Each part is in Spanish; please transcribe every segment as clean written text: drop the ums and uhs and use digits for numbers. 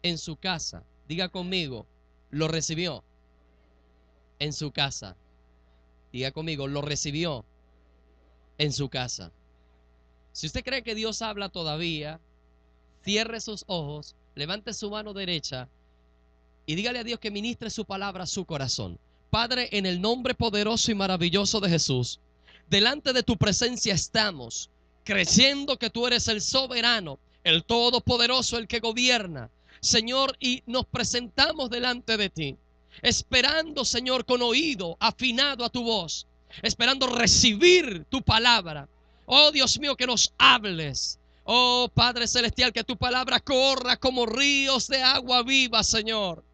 en su casa. Diga conmigo, lo recibió en su casa. Diga conmigo, lo recibió en su casa. Si usted cree que Dios habla todavía, cierre sus ojos, levante su mano derecha y dígale a Dios que ministre su palabra a su corazón. Padre, en el nombre poderoso y maravilloso de Jesús, delante de tu presencia estamos, creyendo que tú eres el soberano, el todopoderoso, el que gobierna, Señor, y nos presentamos delante de ti, esperando, Señor, con oído afinado a tu voz, esperando recibir tu palabra. Oh Dios mío, que nos hables. Oh Padre Celestial, que tu palabra corra como ríos de agua viva, Señor.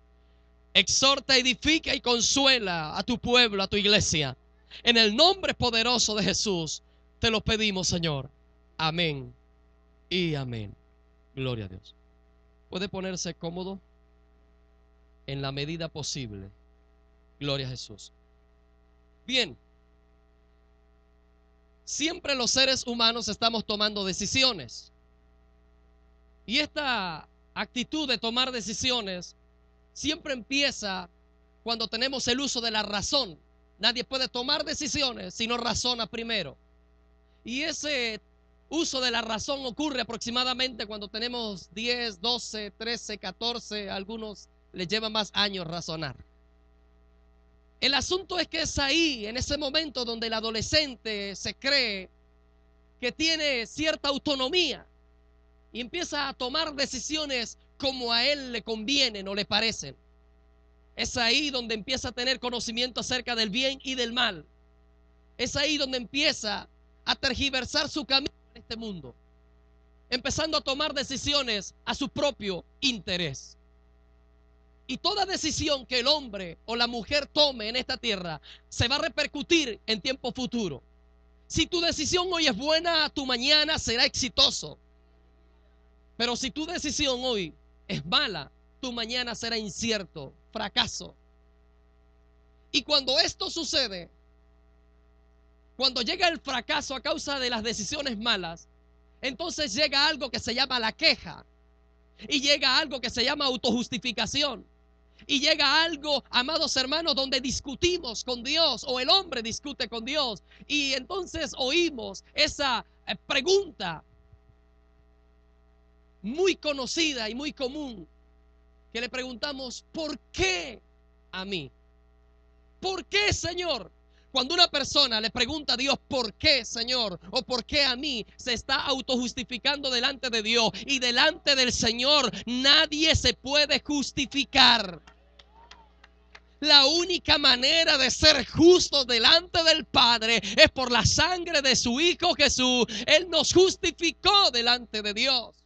Exhorta, edifica y consuela a tu pueblo, a tu iglesia. En el nombre poderoso de Jesús te lo pedimos, Señor. Amén y amén. Gloria a Dios. Puede ponerse cómodo en la medida posible. Gloria a Jesús. Bien. Siempre los seres humanos estamos tomando decisiones. Y esta actitud de tomar decisiones siempre empieza cuando tenemos el uso de la razón. Nadie puede tomar decisiones si no razona primero. Y ese uso de la razón ocurre aproximadamente cuando tenemos 10, 12, 13, 14, a algunos les lleva más años razonar. El asunto es que es ahí, en ese momento donde el adolescente se cree que tiene cierta autonomía y empieza a tomar decisiones como a él le convienen o le parecen. Es ahí donde empieza a tener conocimiento acerca del bien y del mal. Es ahí donde empieza a tergiversar su camino en este mundo, empezando a tomar decisiones a su propio interés. Y toda decisión que el hombre o la mujer tome en esta tierra se va a repercutir en tiempo futuro. Si tu decisión hoy es buena, tu mañana será exitoso. Pero si tu decisión hoy es mala, tu mañana será incierto, fracaso. Y cuando esto sucede, cuando llega el fracaso a causa de las decisiones malas, entonces llega algo que se llama la queja. Y llega algo que se llama autojustificación. Y llega algo, amados hermanos, donde discutimos con Dios, o el hombre discute con Dios. Y entonces oímos esa pregunta muy conocida y muy común, que le preguntamos: ¿por qué a mí? ¿Por qué, Señor? Cuando una persona le pregunta a Dios ¿por qué, Señor? O ¿por qué a mí? Se está autojustificando delante de Dios. Y delante del Señor nadie se puede justificar. La única manera de ser justos delante del Padre es por la sangre de su Hijo Jesús. Él nos justificó delante de Dios.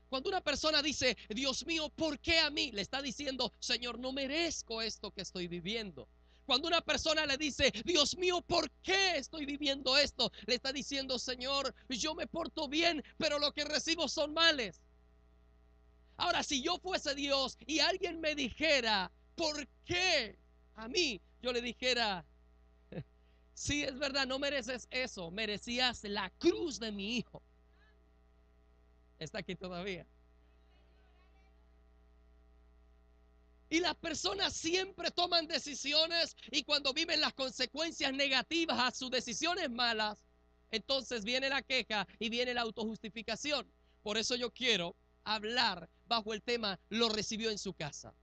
Cuando una persona dice: Dios mío, ¿por qué a mí? Le está diciendo: Señor, no merezco esto que estoy viviendo. Cuando una persona le dice: Dios mío, ¿por qué estoy viviendo esto? Le está diciendo: Señor, yo me porto bien, pero lo que recibo son males. Ahora, si yo fuese Dios y alguien me dijera: ¿por qué a mí? Yo le dijera: sí, es verdad, no mereces eso, merecías la cruz de mi hijo. Está aquí todavía. Y las personas siempre toman decisiones, y cuando viven las consecuencias negativas a sus decisiones malas, entonces viene la queja y viene la autojustificación. Por eso yo quiero hablar bajo el tema: lo recibió en su casa.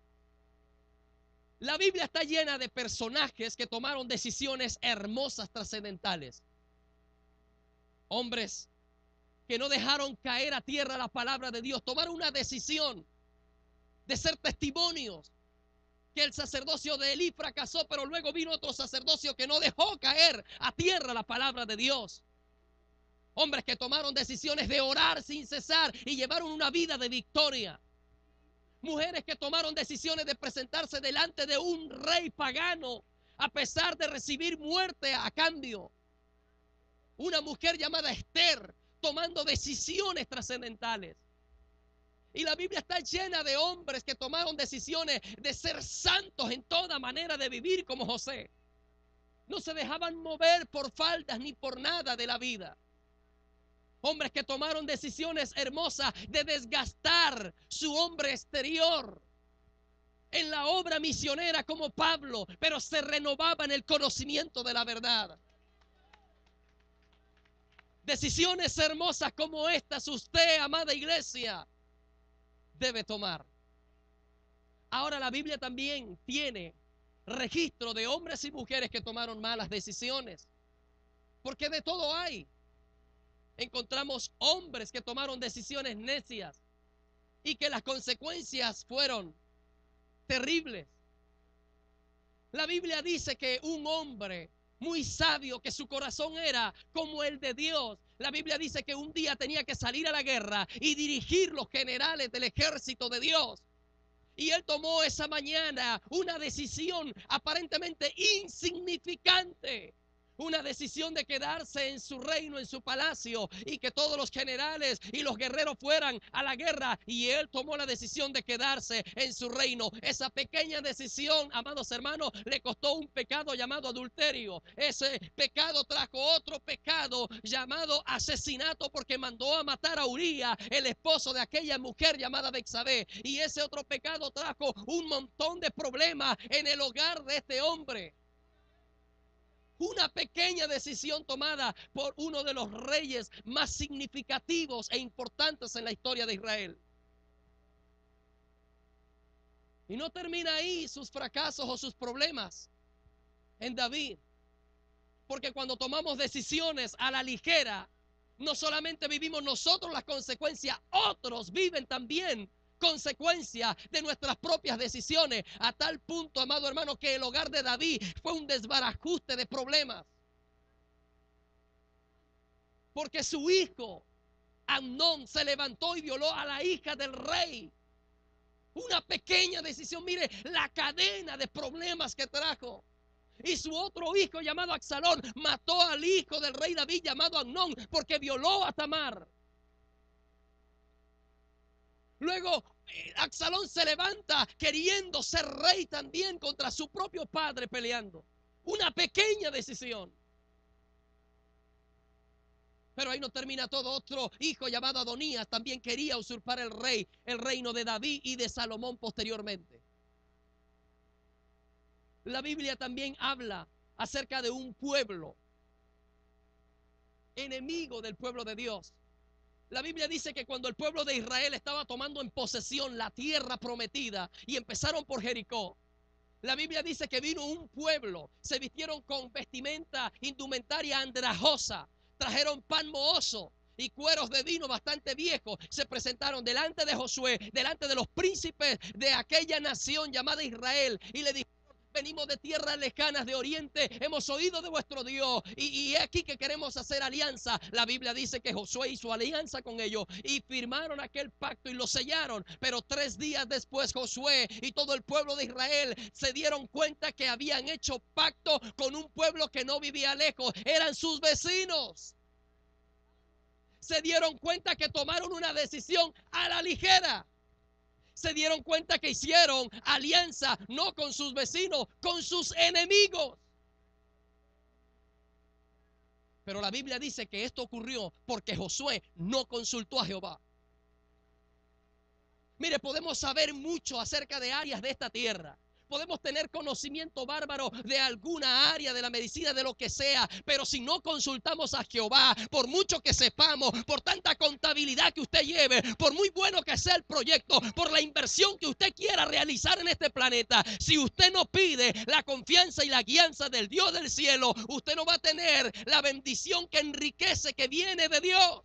La Biblia está llena de personajes que tomaron decisiones hermosas, trascendentales. Hombres que no dejaron caer a tierra la palabra de Dios, tomaron una decisión de ser testimonios. Que el sacerdocio de Elí fracasó, pero luego vino otro sacerdocio que no dejó caer a tierra la palabra de Dios. Hombres que tomaron decisiones de orar sin cesar y llevaron una vida de victoria. Mujeres que tomaron decisiones de presentarse delante de un rey pagano a pesar de recibir muerte a cambio. Una mujer llamada Esther tomando decisiones trascendentales. Y la Biblia está llena de hombres que tomaron decisiones de ser santos en toda manera de vivir, como José. No se dejaban mover por faltas ni por nada de la vida. Hombres que tomaron decisiones hermosas de desgastar su hombre exterior en la obra misionera como Pablo, pero se renovaba en el conocimiento de la verdad. Decisiones hermosas como estas usted, amada iglesia, debe tomar. Ahora la Biblia también tiene registro de hombres y mujeres que tomaron malas decisiones, porque de todo hay. Encontramos hombres que tomaron decisiones necias y que las consecuencias fueron terribles. La Biblia dice que un hombre muy sabio, que su corazón era como el de Dios, la Biblia dice que un día tenía que salir a la guerra y dirigir los generales del ejército de Dios. Y él tomó esa mañana una decisión aparentemente insignificante. Una decisión de quedarse en su reino, en su palacio, y que todos los generales y los guerreros fueran a la guerra. Y él tomó la decisión de quedarse en su reino. Esa pequeña decisión, amados hermanos, le costó un pecado llamado adulterio. Ese pecado trajo otro pecado llamado asesinato, porque mandó a matar a Uría, el esposo de aquella mujer llamada Betsabé. Y ese otro pecado trajo un montón de problemas en el hogar de este hombre. Una pequeña decisión tomada por uno de los reyes más significativos e importantes en la historia de Israel. Y no termina ahí sus fracasos o sus problemas en David. Porque cuando tomamos decisiones a la ligera, no solamente vivimos nosotros las consecuencias, otros viven también consecuencia de nuestras propias decisiones, a tal punto, amado hermano, que el hogar de David fue un desbarajuste de problemas, porque su hijo Amnón se levantó y violó a la hija del rey. Una pequeña decisión, mire la cadena de problemas que trajo. Y su otro hijo llamado Absalón mató al hijo del rey David llamado Amnón porque violó a Tamar. Luego Absalón se levanta queriendo ser rey también contra su propio padre, peleando. Una pequeña decisión. Pero ahí no termina todo. Otro hijo llamado Adonías también quería usurpar el reino de David y de Salomón posteriormente. La Biblia también habla acerca de un pueblo enemigo del pueblo de Dios. La Biblia dice que cuando el pueblo de Israel estaba tomando en posesión la tierra prometida y empezaron por Jericó, la Biblia dice que vino un pueblo, se vistieron con vestimenta, indumentaria andrajosa, trajeron pan mohoso y cueros de vino bastante viejos, se presentaron delante de Josué, delante de los príncipes de aquella nación llamada Israel, y le dijeron: venimos de tierras lejanas de oriente, hemos oído de vuestro Dios y aquí que queremos hacer alianza. La Biblia dice que Josué hizo alianza con ellos y firmaron aquel pacto y lo sellaron. Pero 3 días después Josué y todo el pueblo de Israel se dieron cuenta que habían hecho pacto con un pueblo que no vivía lejos, eran sus vecinos. Se dieron cuenta que tomaron una decisión a la ligera. Se dieron cuenta que hicieron alianza no con sus vecinos, con sus enemigos. Pero la Biblia dice que esto ocurrió porque Josué no consultó a Jehová. Mire, podemos saber mucho acerca de áreas de esta tierra. Podemos tener conocimiento bárbaro de alguna área de la medicina, de lo que sea, pero si no consultamos a Jehová, por mucho que sepamos, por tanta contabilidad que usted lleve, por muy bueno que sea el proyecto, por la inversión que usted quiera realizar en este planeta, si usted no pide la confianza y la guianza del Dios del cielo, usted no va a tener la bendición que enriquece, que viene de Dios.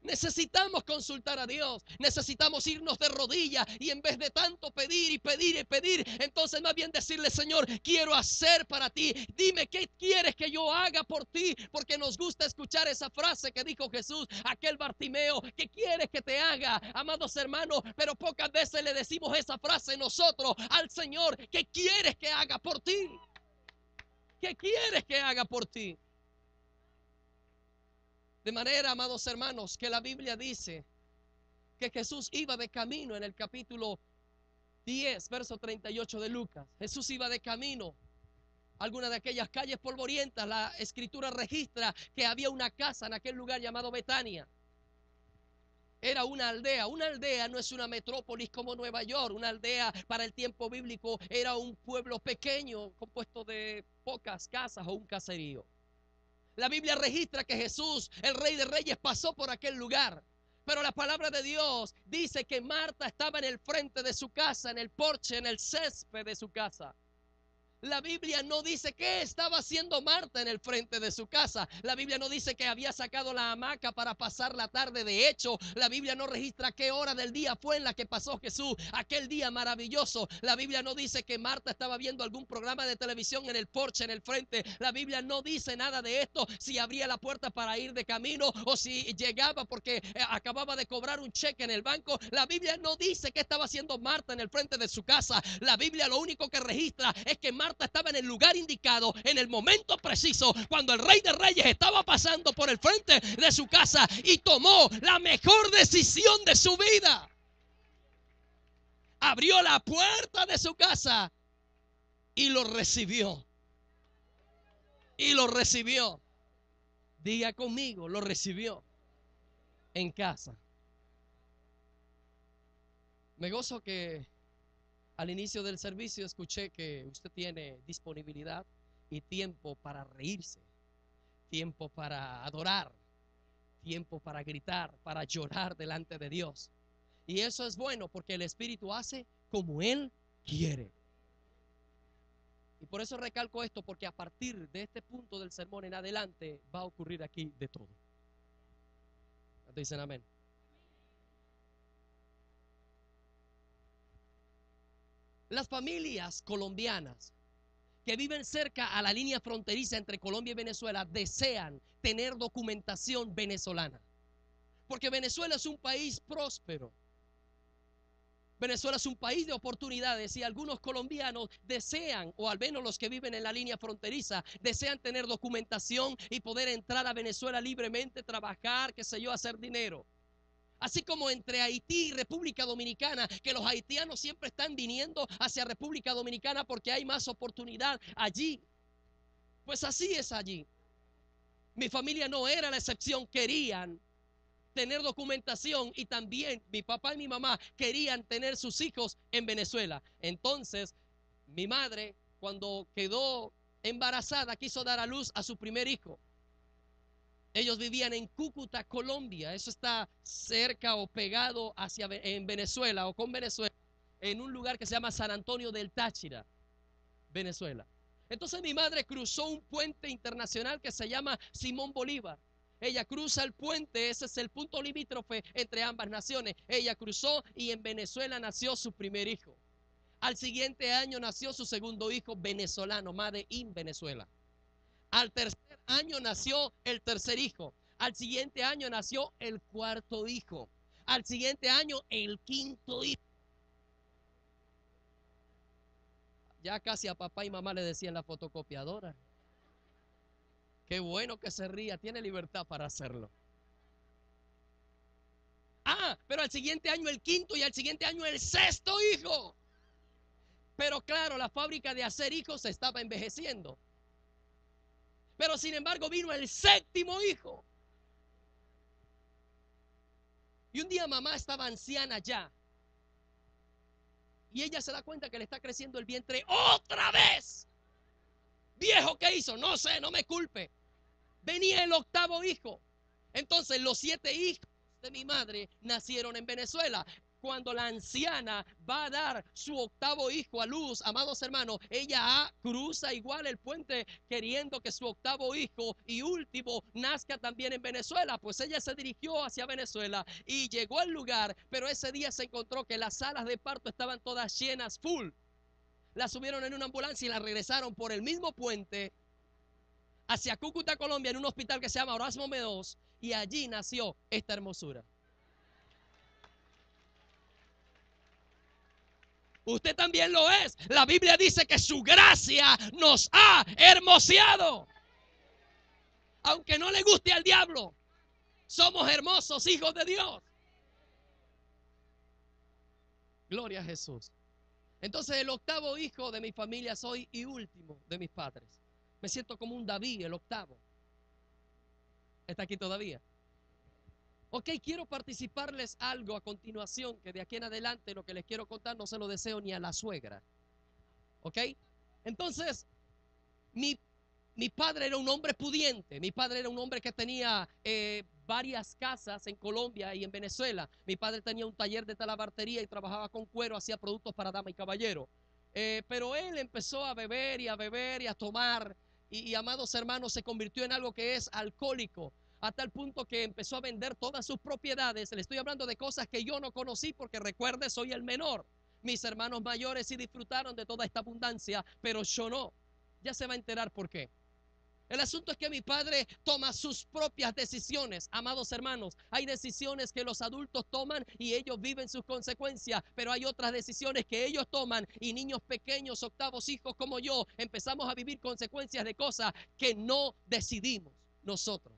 Necesitamos consultar a Dios, necesitamos irnos de rodillas y en vez de tanto pedir y pedir y pedir, entonces más bien decirle: Señor, quiero hacer para ti, dime qué quieres que yo haga por ti, porque nos gusta escuchar esa frase que dijo Jesús a aquel Bartimeo: ¿qué quieres que te haga, amados hermanos? Pero pocas veces le decimos esa frase nosotros al Señor: ¿qué quieres que haga por ti? ¿Qué quieres que haga por ti? De manera, amados hermanos, que la Biblia dice que Jesús iba de camino en el capítulo 10, verso 38 de Lucas. Jesús iba de camino alguna de aquellas calles polvorientas, la escritura registra que había una casa en aquel lugar llamado Betania. Era una aldea. Una aldea no es una metrópolis como Nueva York. Una aldea para el tiempo bíblico era un pueblo pequeño compuesto de pocas casas o un caserío. La Biblia registra que Jesús, el Rey de Reyes, pasó por aquel lugar. Pero la palabra de Dios dice que Marta estaba en el frente de su casa, en el porche, en el césped de su casa. La Biblia no dice qué estaba haciendo Marta en el frente de su casa. La Biblia no dice que había sacado la hamaca para pasar la tarde. De hecho, la Biblia no registra qué hora del día fue en la que pasó Jesús aquel día maravilloso. La Biblia no dice que Marta estaba viendo algún programa de televisión en el porche, en el frente. La Biblia no dice nada de esto. Si abría la puerta para ir de camino o si llegaba porque acababa de cobrar un cheque en el banco. La Biblia no dice qué estaba haciendo Marta en el frente de su casa. La Biblia lo único que registra es que Marta estaba en el lugar indicado, en el momento preciso, cuando el Rey de Reyes estaba pasando por el frente de su casa y tomó la mejor decisión de su vida. Abrió la puerta de su casa y lo recibió. Y lo recibió. Diga conmigo, lo recibió en casa. Me gozo que al inicio del servicio escuché que usted tiene disponibilidad y tiempo para reírse, tiempo para adorar, tiempo para gritar, para llorar delante de Dios. Y eso es bueno porque el Espíritu hace como Él quiere. Y por eso recalco esto, porque a partir de este punto del sermón en adelante va a ocurrir aquí de todo. Dicen amén. Las familias colombianas que viven cerca a la línea fronteriza entre Colombia y Venezuela desean tener documentación venezolana. Porque Venezuela es un país próspero. Venezuela es un país de oportunidades y algunos colombianos desean, o al menos los que viven en la línea fronteriza, desean tener documentación y poder entrar a Venezuela libremente, trabajar, qué sé yo, hacer dinero. Así como entre Haití y República Dominicana, que los haitianos siempre están viniendo hacia República Dominicana porque hay más oportunidad allí. Pues así es allí. Mi familia no era la excepción, querían tener documentación y también mi papá y mi mamá querían tener sus hijos en Venezuela. Entonces, mi madre, cuando quedó embarazada, quiso dar a luz a su primer hijo. Ellos vivían en Cúcuta, Colombia. Eso está cerca o pegado en Venezuela o con Venezuela, en un lugar que se llama San Antonio del Táchira, Venezuela. Entonces mi madre cruzó un puente internacional que se llama Simón Bolívar. Ella cruza el puente, ese es el punto limítrofe entre ambas naciones. Ella cruzó y en Venezuela nació su primer hijo. Al siguiente año nació su segundo hijo venezolano, Made in Venezuela. Al tercer año nació el tercer hijo. Al siguiente año nació el cuarto hijo. Al siguiente año el quinto hijo. Ya casi a papá y mamá le decían la fotocopiadora. Qué bueno que se ría, tiene libertad para hacerlo. Pero al siguiente año el quinto y al siguiente año el sexto hijo. Pero claro, la fábrica de hacer hijos se estaba envejeciendo. Pero sin embargo vino el séptimo hijo. Y un día mamá estaba anciana ya. Y ella se da cuenta que le está creciendo el vientre otra vez. Viejo, ¿qué hizo? No sé, no me culpe. Venía el octavo hijo. Entonces los 7 hijos de mi madre nacieron en Venezuela. Cuando la anciana va a dar su octavo hijo a luz, amados hermanos, ella cruza igual el puente queriendo que su octavo hijo y último nazca también en Venezuela. Pues ella se dirigió hacia Venezuela y llegó al lugar, pero ese día se encontró que las salas de parto estaban todas llenas, full. La subieron en una ambulancia y la regresaron por el mismo puente hacia Cúcuta, Colombia, en un hospital que se llama Horacio Medos, y allí nació esta hermosura. Usted también lo es. La Biblia dice que su gracia nos ha hermoseado. Aunque no le guste al diablo, somos hermosos hijos de Dios. Gloria a Jesús. Entonces el octavo hijo de mi familia soy y último de mis padres. Me siento como un David, el octavo. ¿Está aquí todavía? Ok, quiero participarles algo a continuación, que de aquí en adelante lo que les quiero contar no se lo deseo ni a la suegra. Ok, entonces mi, mi padre era un hombre pudiente. Mi padre era un hombre que tenía varias casas en Colombia y en Venezuela. Mi padre tenía un taller de talabartería y trabajaba con cuero, hacía productos para dama y caballero. Pero él empezó a beber y a beber y a tomar. Y amados hermanos, se convirtió en algo que es alcohólico, a tal punto que empezó a vender todas sus propiedades. Le estoy hablando de cosas que yo no conocí, porque recuerde, soy el menor. Mis hermanos mayores sí disfrutaron de toda esta abundancia, pero yo no. Ya se va a enterar por qué. El asunto es que mi padre toma sus propias decisiones. Amados hermanos, hay decisiones que los adultos toman y ellos viven sus consecuencias, pero hay otras decisiones que ellos toman y niños pequeños, octavos hijos como yo, empezamos a vivir consecuencias de cosas que no decidimos nosotros.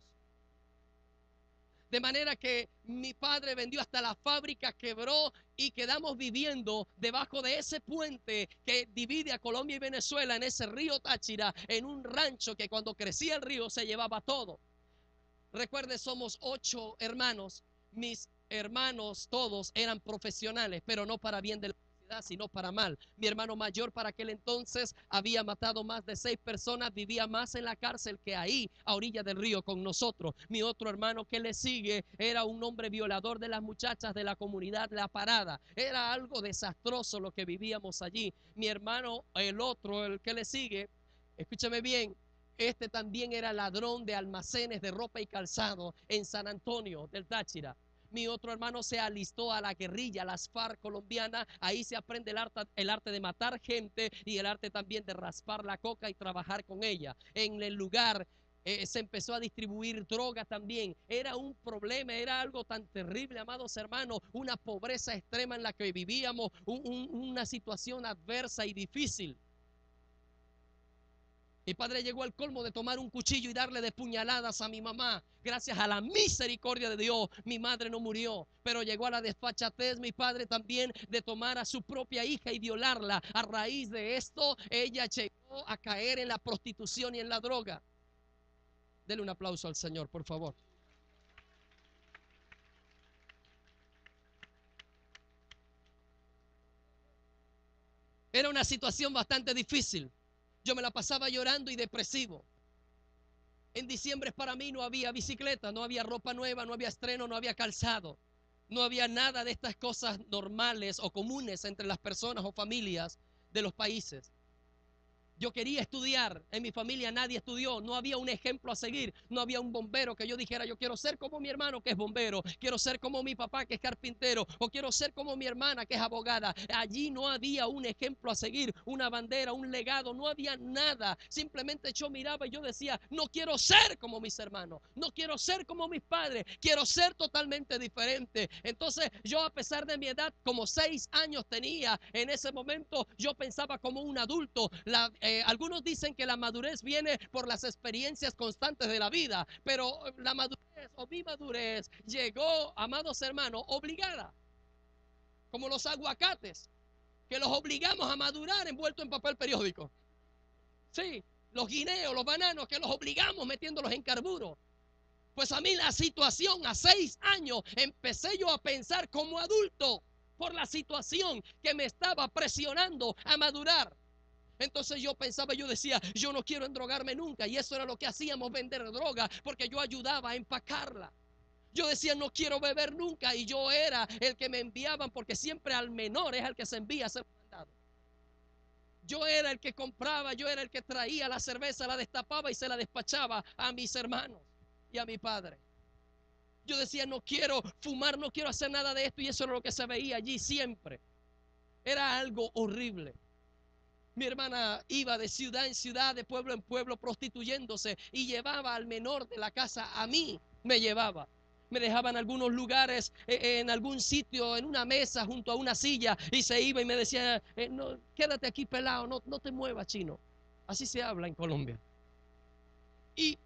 De manera que mi padre vendió hasta la fábrica, quebró y quedamos viviendo debajo de ese puente que divide a Colombia y Venezuela, en ese río Táchira, en un rancho que cuando crecía el río se llevaba todo. Recuerde, somos 8 hermanos. Mis hermanos todos eran profesionales, pero no para bien de la sociedad, sino para mal. Mi hermano mayor para aquel entonces había matado más de 6 personas, vivía más en la cárcel que ahí, a orilla del río con nosotros. Mi otro hermano que le sigue era un hombre violador de las muchachas de la comunidad La Parada. Era algo desastroso lo que vivíamos allí. Mi hermano, el otro, el que le sigue, escúcheme bien, este también era ladrón de almacenes de ropa y calzado en San Antonio del Táchira. Mi otro hermano se alistó a la guerrilla, a las FARC colombianas. Ahí se aprende el arte de matar gente y el arte también de raspar la coca y trabajar con ella. En el lugar se empezó a distribuir droga también. Era un problema, era algo tan terrible, amados hermanos, una pobreza extrema en la que vivíamos, una situación adversa y difícil. Mi padre llegó al colmo de tomar un cuchillo y darle de puñaladas a mi mamá. Gracias a la misericordia de Dios, mi madre no murió. Pero llegó a la desfachatez mi padre también de tomar a su propia hija y violarla. A raíz de esto, ella llegó a caer en la prostitución y en la droga. Dele un aplauso al Señor, por favor. Era una situación bastante difícil. Yo me la pasaba llorando y depresivo. En diciembre para mí no había bicicleta, no había ropa nueva, no había estreno, no había calzado. No había nada de estas cosas normales o comunes entre las personas o familias de los países. Yo quería estudiar, en mi familia nadie estudió, no había un ejemplo a seguir, no había un bombero que yo dijera, yo quiero ser como mi hermano que es bombero, quiero ser como mi papá que es carpintero, o quiero ser como mi hermana que es abogada. Allí no había un ejemplo a seguir, una bandera, un legado, no había nada. Simplemente yo miraba y yo decía, no quiero ser como mis hermanos, no quiero ser como mis padres, quiero ser totalmente diferente. Entonces yo, a pesar de mi edad, como 6 años tenía en ese momento, yo pensaba como un adulto. Algunos dicen que la madurez viene por las experiencias constantes de la vida, pero la madurez o mi madurez llegó, amados hermanos, obligada, como los aguacates, que los obligamos a madurar envueltos en papel periódico. Sí, los guineos, los bananos, que los obligamos metiéndolos en carburo. Pues a mí la situación, a 6 años, empecé yo a pensar como adulto por la situación que me estaba presionando a madurar. Entonces yo pensaba, yo decía, yo no quiero endrogarme nunca. Y eso era lo que hacíamos, vender droga, porque yo ayudaba a empacarla. Yo decía, no quiero beber nunca. Y yo era el que me enviaban, porque siempre al menor es al que se envía a ser mandado. Yo era el que compraba, yo era el que traía la cerveza, la destapaba y se la despachaba a mis hermanos y a mi padre. Yo decía, no quiero fumar, no quiero hacer nada de esto. Y eso era lo que se veía allí siempre. Era algo horrible. Mi hermana iba de ciudad en ciudad, de pueblo en pueblo, prostituyéndose, y llevaba al menor de la casa. A mí me llevaba. Me dejaba en algunos lugares, en algún sitio, en una mesa, junto a una silla, y se iba y me decía, no, quédate aquí pelado, no te muevas, chino. Así se habla en Colombia. Y